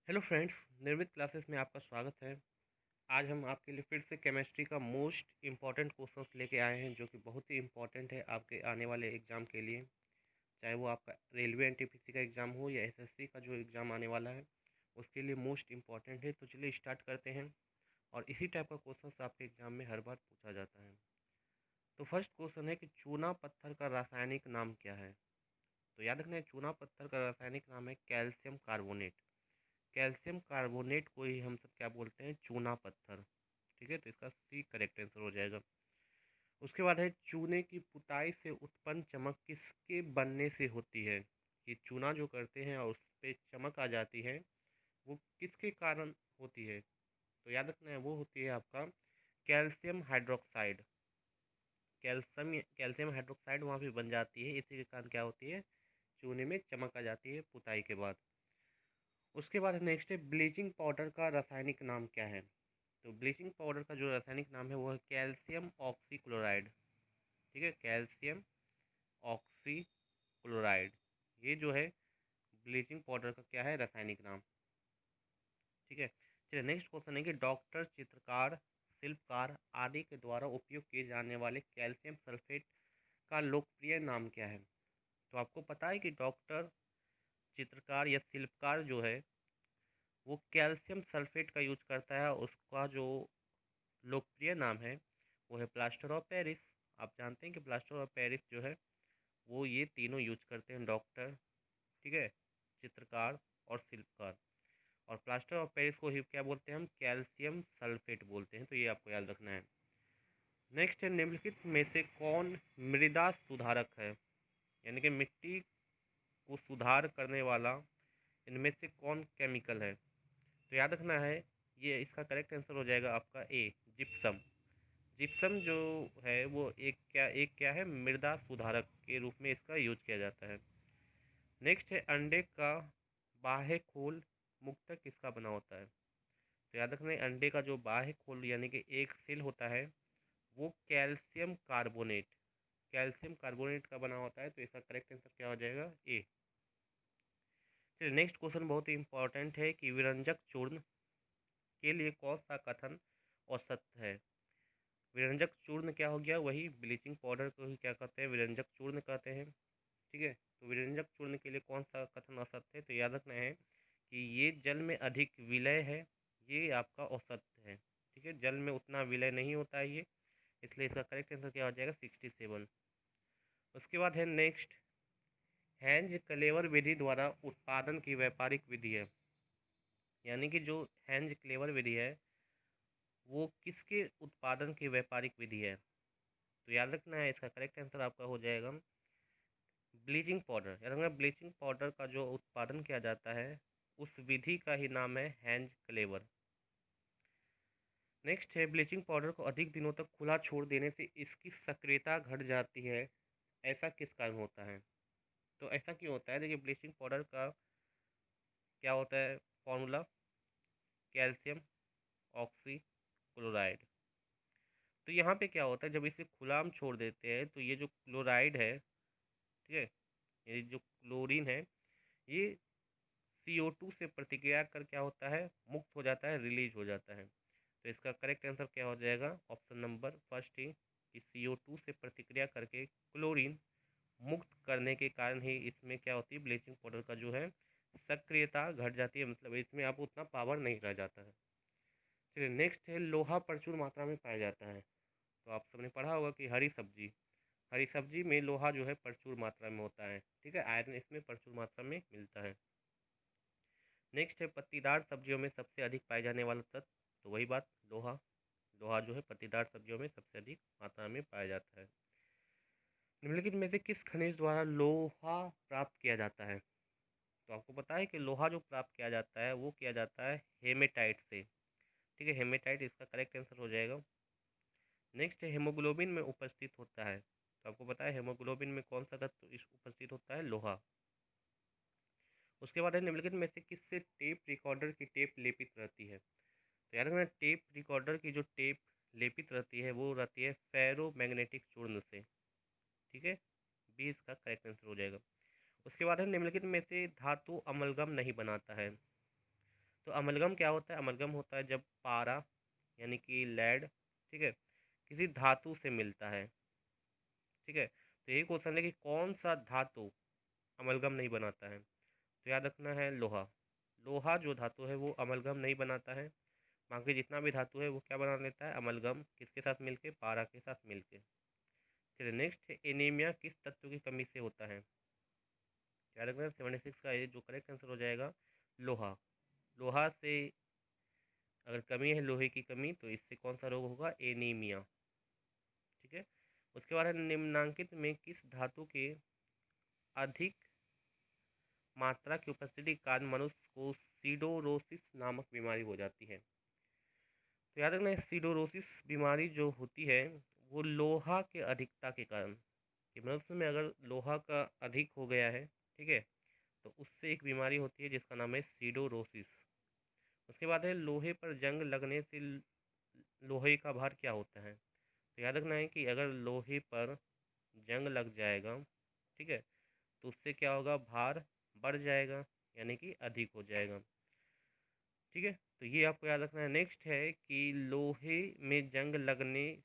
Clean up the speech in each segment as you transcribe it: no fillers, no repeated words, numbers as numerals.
Hello friends, निर्मित classes में आपका स्वागत है। आज हम आपके लिए फिर से केमिस्ट्री का मोस्ट इम्पॉर्टेंट क्वेश्चंस लेके आए हैं, जो कि बहुत ही इम्पॉर्टेंट है आपके आने वाले एग्ज़ाम के लिए। चाहे वो आपका रेलवे एनटीपीसी का एग्ज़ाम हो या एसएससी का जो एग्ज़ाम आने वाला है, उसके लिए मोस्ट इम्पॉर्टेंट है। तो चलिए स्टार्ट करते हैं। और इसी टाइप का क्वेश्चन आपके एग्ज़ाम में हर बार पूछा जाता है। तो फर्स्ट क्वेश्चन है कि चूना पत्थर का रासायनिक नाम क्या है। तो याद रखना है, चूना पत्थर का रासायनिक नाम है कैल्शियम कार्बोनेट। कैल्शियम कार्बोनेट को ही हम सब क्या बोलते हैं, चूना पत्थर। ठीक है, तो इसका सी करेक्ट आंसर हो जाएगा। उसके बाद है, चूने की पुताई से उत्पन्न चमक किसके बनने से होती है। ये चूना जो करते हैं और उस पर चमक आ जाती है, वो किसके कारण होती है। तो याद रखना है, वो होती है आपका कैल्शियम हाइड्रोक्साइड। कैल्शियम हाइड्रोक्साइड वहाँ पे बन जाती है, इसी के कारण क्या होती है, चूने में चमक आ जाती है पुताई के बाद। उसके बाद नेक्स्ट है, ब्लीचिंग पाउडर का रासायनिक नाम क्या है। तो ब्लीचिंग पाउडर का जो रासायनिक नाम है वो है कैल्शियम ऑक्सीक्लोराइड। ठीक है, कैल्शियम ऑक्सीक्लोराइड, ये जो है ब्लीचिंग पाउडर का क्या है, रासायनिक नाम। ठीक है, चलिए नेक्स्ट क्वेश्चन है कि डॉक्टर, चित्रकार, शिल्पकार आदि के द्वारा उपयोग किए जाने वाले कैल्शियम सल्फेट का लोकप्रिय नाम क्या है। तो आपको पता है कि डॉक्टर, चित्रकार या शिल्पकार जो है वो कैल्शियम सल्फेट का यूज करता है। उसका जो लोकप्रिय नाम है वो है प्लास्टर ऑफ पेरिस। आप जानते हैं कि प्लास्टर ऑफ पेरिस जो है वो ये तीनों यूज करते हैं, डॉक्टर, ठीक है, चित्रकार और शिल्पकार। और प्लास्टर ऑफ पेरिस को ही क्या बोलते हैं, हम कैल्शियम सल्फेट बोलते हैं। तो ये आपको याद रखना है। नेक्स्ट है, निम्नलिखित में से कौन मृदा सुधारक है, यानी कि मिट्टी को सुधार करने वाला इनमें से कौन केमिकल है। तो याद रखना है, ये इसका करेक्ट आंसर हो जाएगा आपका ए, जिप्सम। जिप्सम जो है वो एक क्या है, मृदा सुधारक के रूप में इसका यूज किया जाता है। नेक्स्ट है, अंडे का बाह्य खोल मुख्यतः किसका बना होता है। तो याद रखना है, अंडे का जो बाह्य खोल यानी कि एक सेल होता है वो कैल्शियम कार्बोनेट का बना होता है। तो इसका करेक्ट आंसर क्या हो जाएगा, ए। चलिए नेक्स्ट क्वेश्चन बहुत ही इंपॉर्टेंट है कि विरंजक चूर्ण के लिए कौन सा कथन औसत है। विरंजक चूर्ण क्या हो गया, वही ब्लीचिंग पाउडर को ही क्या कहते हैं, विरंजक चूर्ण कहते हैं। ठीक है, तो विरंजक चूर्ण के लिए कौन सा कथन औसत है। तो याद रखना है कि ये जल में अधिक विलय है, ये आपका औसत है। ठीक है, जल में उतना विलय नहीं होता है ये, इसलिए इसका करेक्ट आंसर क्या हो जाएगा, 67। उसके बाद है नेक्स्ट, हैंज क्लेवर विधि द्वारा उत्पादन की व्यापारिक विधि है, यानी कि जो हैंज क्लेवर विधि है वो किसके उत्पादन की व्यापारिक विधि है। तो याद रखना है, इसका करेक्ट आंसर आपका हो जाएगा ब्लीचिंग पाउडर। याद रखना, ब्लीचिंग पाउडर का जो उत्पादन किया जाता है उस विधि का ही नाम है हैंज क्लेवर। नेक्स्ट है, ब्लीचिंग पाउडर को अधिक दिनों तक खुला छोड़ देने से इसकी सक्रियता घट जाती है, ऐसा किस कारण होता है। तो ऐसा क्यों होता है, देखिए ब्लीचिंग पाउडर का क्या होता है फॉर्मूला, कैल्शियम ऑक्सीक्लोराइड। तो यहाँ पे क्या होता है, जब इसे खुला हम छोड़ देते हैं तो ये जो क्लोराइड है, ठीक है, ये जो क्लोरीन है, ये CO2 से प्रतिक्रिया कर क्या होता है, मुक्त हो जाता है, रिलीज हो जाता है। तो इसका करेक्ट आंसर क्या हो जाएगा, ऑप्शन नंबर फर्स्ट ही, कि CO2 से प्रतिक्रिया करके क्लोरीन मुक्त करने के कारण ही इसमें क्या होती है, ब्लीचिंग पाउडर का जो है सक्रियता घट जाती है, मतलब इसमें आप उतना पावर नहीं रह जाता है। चलिए नेक्स्ट है, लोहा प्रचुर मात्रा में पाया जाता है। तो आप सबने पढ़ा होगा कि हरी सब्जी में लोहा जो है प्रचुर मात्रा में होता है। ठीक है, आयरन इसमें प्रचुर मात्रा में मिलता है। नेक्स्ट है, पत्तीदार सब्जियों में सबसे अधिक पाए जाने वाला तत्व। तो वही बात, लोहा। लोहा जो है पत्तीदार सब्जियों में सबसे अधिक मात्रा में पाया जाता है। निम्नलिखित में से किस खनिज द्वारा लोहा प्राप्त किया जाता है। तो आपको पता है कि लोहा जो प्राप्त किया जाता है वो किया जाता है हेमेटाइट से। ठीक है, हेमेटाइट इसका करेक्ट आंसर हो जाएगा। नेक्स्ट है, हेमोग्लोबिन में उपस्थित होता है। तो आपको पता है हेमोग्लोबिन में कौन सा तत्व उपस्थित होता है, लोहा। उसके बाद है, निम्नलिखित में से किससे टेप रिकॉर्डर की टेप लेपित रहती है। तो याद रखना, टेप रिकॉर्डर की जो टेप लेपित रहती है वो रहती है फेरो मैग्नेटिक चूर्ण से। ठीक है, बी इसका करेक्ट आंसर हो जाएगा। उसके बाद है, निम्नलिखित में से धातु अमलगम नहीं बनाता है। तो अमलगम क्या होता है? अमलगम होता है जब पारा यानी कि लेड, ठीक है, किसी धातु से मिलता है, ठीक है। तो यही क्वेश्चन है कि कौन सा धातु अमलगम नहीं बनाता है? तो याद रखना है लोहा। लोहा जो धातु है वो अमलगम नहीं बनाता है। बाकी जितना भी धातु है वो क्या बना लेता है? अमलगम। किसके साथ मिलके? पारा के साथ मिलके। चलिए नेक्स्ट है, एनीमिया किस तत्व की कमी से होता है? याद रखना 76 का ये जो करेक्ट आंसर हो जाएगा लोहा। लोहा से अगर कमी है, लोहे की कमी, तो इससे कौन सा रोग होगा? एनीमिया, ठीक है। उसके बाद है निम्नांकित में किस धातु के अधिक मात्रा की उपस्थिति के कारण मनुष्य को सीडोरोसिस नामक बीमारी हो जाती है? तो याद रखना सीडोरोसिस बीमारी जो होती है वो लोहा के अधिकता के कारण, कि मनुष्य में अगर लोहा का अधिक हो गया है, ठीक है, तो उससे एक बीमारी होती है जिसका नाम है सीडोरोसिस। उसके बाद है लोहे पर जंग लगने से लोहे का भार क्या होता है? तो याद रखना है कि अगर लोहे पर जंग लग जाएगा, ठीक है, तो उससे क्या होगा? भार बढ़ जाएगा, यानी कि अधिक हो जाएगा, ठीक है। तो ये आपको याद रखना है। नेक्स्ट है कि लोहे में जंग लगने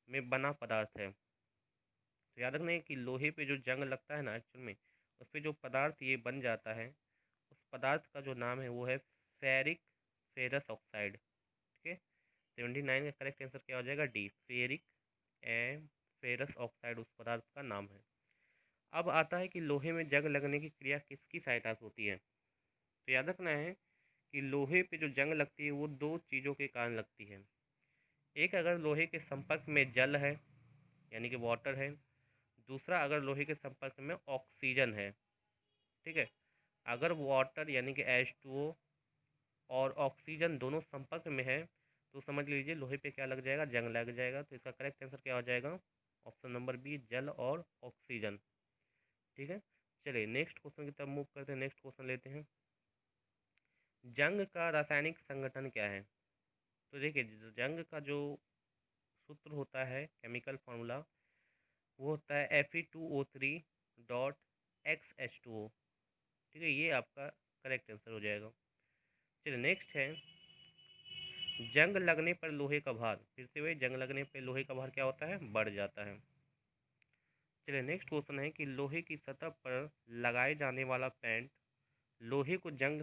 में बना पदार्थ है। तो याद रखना है कि लोहे पे जो जंग लगता है ना, एक्चुअल में उस पर जो पदार्थ ये बन जाता है, उस पदार्थ का जो नाम है वो है फेरिक फेरस ऑक्साइड, ठीक है। 79 का करेक्ट आंसर क्या हो जाएगा? D, ferric and ferrous oxide उस पदार्थ का नाम है। अब आता है कि लोहे में जंग लगने की क्रिया किसकी सहायता से होती है? तो याद रखना है कि लोहे पे जो जंग लगती है वो दो चीज़ों के कारण लगती है। एक, अगर लोहे के संपर्क में जल है यानी कि वाटर है। दूसरा, अगर लोहे के संपर्क में ऑक्सीजन है, ठीक है। अगर वाटर यानी कि H2O और ऑक्सीजन दोनों संपर्क में है तो समझ लीजिए लोहे पे क्या लग जाएगा? जंग लग जाएगा। तो इसका करेक्ट आंसर क्या हो जाएगा? ऑप्शन नंबर बी, जल और ऑक्सीजन, ठीक है। चलिए नेक्स्ट क्वेश्चन की तरफ मूव करते हैं। नेक्स्ट क्वेश्चन लेते हैं, जंग का रासायनिक संगठन क्या है? तो देखिए जंग का जो सूत्र होता है, केमिकल फार्मूला, वो होता है Fe2O3.XH2O, ठीक है। ये आपका करेक्ट आंसर हो जाएगा। चलिए नेक्स्ट है, जंग लगने पर लोहे का भार, फिर से वही जंग लगने पर लोहे का भार क्या होता है? बढ़ जाता है। चलिए नेक्स्ट क्वेश्चन है कि लोहे की सतह पर लगाए जाने वाला पेंट लोहे को जंग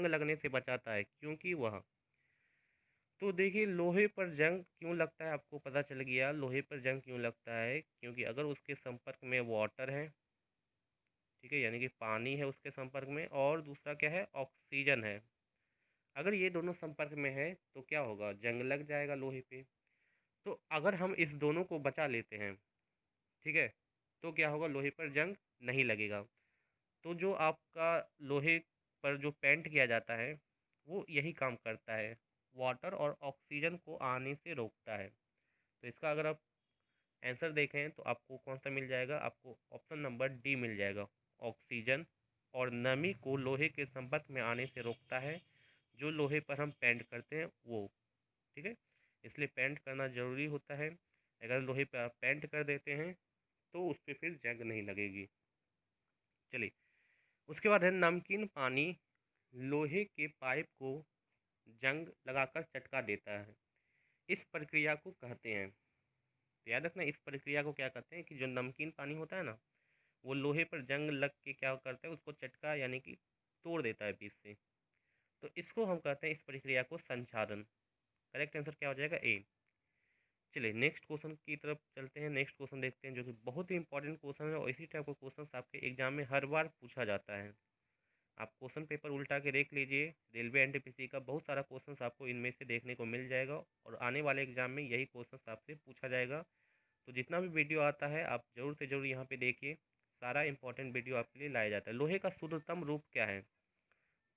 लगने से बचाता है क्योंकि वह, तो देखिए लोहे पर जंग क्यों लगता है? आपको पता चल गया लोहे पर जंग क्यों लगता है। क्योंकि अगर उसके संपर्क में वाटर है, ठीक है, यानी कि पानी है उसके संपर्क में, और दूसरा क्या है? ऑक्सीजन है। अगर ये दोनों संपर्क में है तो क्या होगा? जंग लग जाएगा लोहे पे। तो अगर हम इस दोनों को बचा लेते हैं, ठीक है, तो क्या होगा? लोहे पर जंग नहीं लगेगा। तो जो आपका लोहे पर जो पेंट किया जाता है वो यही काम करता है, वाटर और ऑक्सीजन को आने से रोकता है। तो इसका अगर आप आंसर देखें तो आपको कौन सा मिल जाएगा? आपको ऑप्शन नंबर डी मिल जाएगा, ऑक्सीजन। और नमी को लोहे के संपर्क में आने से रोकता है, जो लोहे पर हम पेंट करते हैं वो, ठीक है। इसलिए पेंट करना ज़रूरी होता है। अगर लोहे पर आप पेंट कर देते हैं तो उस पर फिर जंग नहीं लगेगी। चलिए उसके बाद है, नमकीन पानी लोहे के पाइप को जंग लगाकर चटका देता है, इस प्रक्रिया को कहते हैं। तो याद रखना इस प्रक्रिया को क्या कहते हैं? कि जो नमकीन पानी होता है ना, वो लोहे पर जंग लग के क्या करता है? उसको चटका यानी कि तोड़ देता है बीच से। तो इसको हम कहते हैं, इस प्रक्रिया को संचालन। करेक्ट आंसर क्या हो जाएगा? ए। चलिए नेक्स्ट क्वेश्चन की तरफ चलते हैं। नेक्स्ट क्वेश्चन देखते हैं जो कि बहुत ही इंपॉर्टेंट क्वेश्चन है और इसी टाइप का क्वेश्चन आपके एग्जाम में हर बार पूछा जाता है। आप क्वेश्चन पेपर उल्टा के देख लीजिए, रेलवे एनटीपीसी का बहुत सारा क्वेश्चन आपको इनमें से देखने को मिल जाएगा और आने वाले एग्जाम में यही क्वेश्चन आपसे पूछा जाएगा। तो जितना भी वीडियो आता है आप जरूर से जरूर यहाँ पे देखिए, सारा इंपॉर्टेंट वीडियो आपके लिए लाया जाता है। लोहे का शुद्धतम रूप क्या है?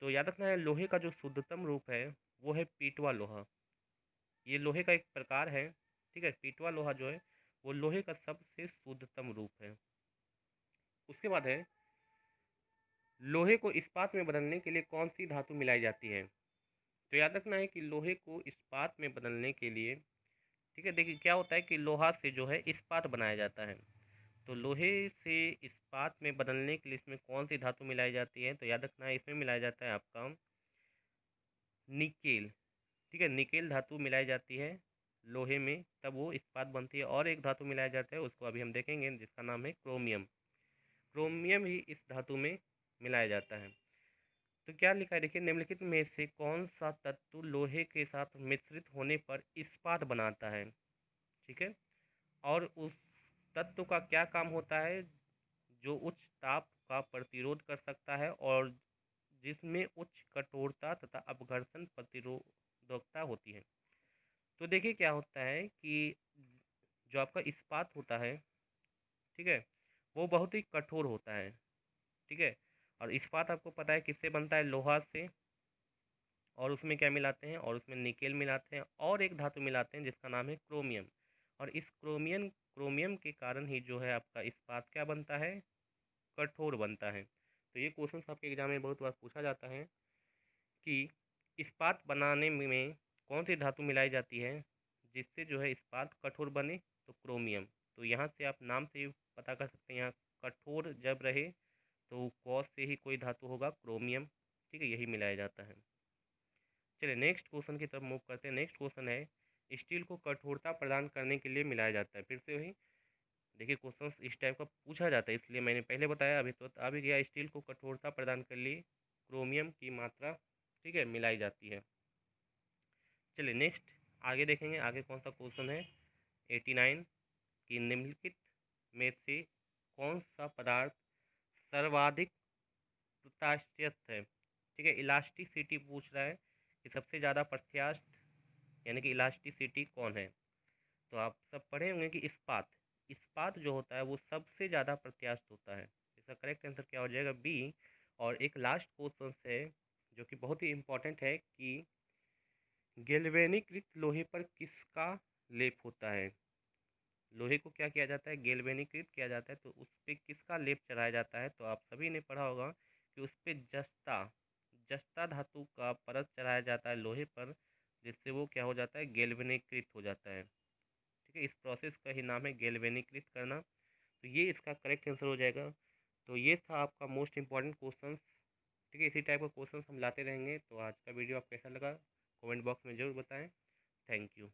तो याद रखना है लोहे का जो शुद्धतम रूप है वो है पीटवा लोहा। ये लोहे का एक प्रकार है, ठीक है। पीटवा लोहा जो है वो लोहे का सबसे शुद्धतम रूप है। उसके बाद है, लोहे को इस्पात में बदलने के लिए कौन सी धातु मिलाई जाती है? तो याद रखना है कि लोहे को इस्पात में बदलने के लिए, ठीक है, देखिए क्या होता है कि लोहा से जो है इस्पात बनाया जाता है। तो लोहे से इस्पात में बदलने के लिए इसमें कौन सी धातु मिलाई जाती है? तो याद रखना है इसमें मिलाया जाता है आपका निकेल, ठीक है, निकेल धातु मिलाई जाती है लोहे में, तब वो इस्पात बनती है। और एक धातु मिलाया जाता है, उसको अभी हम देखेंगे, जिसका नाम है क्रोमियम। क्रोमियम ही इस धातु में मिलाया जाता है। तो क्या लिखा है, देखिए, निम्नलिखित में से कौन सा तत्व लोहे के साथ मिश्रित होने पर इस्पात बनाता है, ठीक है, और उस तत्व का क्या काम होता है, जो उच्च ताप का प्रतिरोध कर सकता है और जिसमें उच्च कठोरता तथा अपघर्षण प्रतिरोधकता होती है। तो देखिए क्या होता है कि जो आपका इस्पात होता है, ठीक है, वो बहुत ही कठोर होता है, ठीक है। और इस्पात आपको पता है किससे बनता है, लोहा से। और उसमें क्या मिलाते हैं, और उसमें निकेल मिलाते हैं और एक धातु मिलाते हैं जिसका नाम है क्रोमियम। और इस क्रोमियम के कारण ही जो है आपका इस्पात क्या बनता है, कठोर बनता है। तो ये क्वेश्चन आपके एग्जाम में बहुत बार पूछा जाता है कि इस्पात बनाने में कौन सी धातु मिलाई जाती है जिससे जो है इस्पात कठोर बने, तो क्रोमियम। तो यहाँ से आप नाम से ही पता कर सकते हैं, यहाँ कठोर जब रहे तो कॉस से ही कोई धातु होगा, क्रोमियम, ठीक है, यही मिलाया जाता है। चलिए नेक्स्ट क्वेश्चन की तरफ मूव करते हैं। नेक्स्ट क्वेश्चन है, स्टील को कठोरता प्रदान करने के लिए मिलाया जाता है। फिर से वही देखिए, क्वेश्चन इस टाइप का पूछा जाता है, इसलिए मैंने पहले बताया, अभी तो आ भी गया। स्टील को कठोरता प्रदान के लिए क्रोमियम की मात्रा, ठीक है, मिलाई जाती है। चलिए नेक्स्ट आगे देखेंगे, आगे कौन सा क्वेश्चन है, 89 की निम्नलिखित में से कौन सा पदार्थ सर्वाधिक प्रत्यास्थ है, ठीक है। इलास्टिसिटी पूछ रहा है कि सबसे ज़्यादा प्रत्यास्थ यानी कि इलास्टिसिटी कौन है। तो आप सब पढ़े होंगे कि इस्पात, इस्पात जो होता है वो सबसे ज़्यादा प्रत्यास्थ होता है। इसका करेक्ट आंसर क्या हो जाएगा, बी। और एक लास्ट क्वेश्चन है जो कि बहुत ही इम्पोर्टेंट है कि गैल्वेनीकृत लोहे पर किसका लेप होता है। लोहे को क्या किया जाता है, गैल्वेनीकृत किया जाता है, तो उस पर किसका लेप चढ़ाया जाता है। तो आप सभी ने पढ़ा होगा कि उस पर जस्ता जस्ता धातु का परत चढ़ाया जाता है लोहे पर, जिससे वो क्या हो जाता है, गैल्वेनीकृत हो जाता है, ठीक है। इस प्रोसेस का ही नाम है गैल्वेनीकृत करना। तो ये इसका करेक्ट आंसर हो जाएगा। तो ये था आपका मोस्ट इंपॉर्टेंट क्वेश्चन, ठीक है। इसी टाइप का क्वेश्चन हम लाते रहेंगे। तो आज का वीडियो आप कैसा लगा, कमेंट बॉक्स में ज़रूर बताएं। Thank you.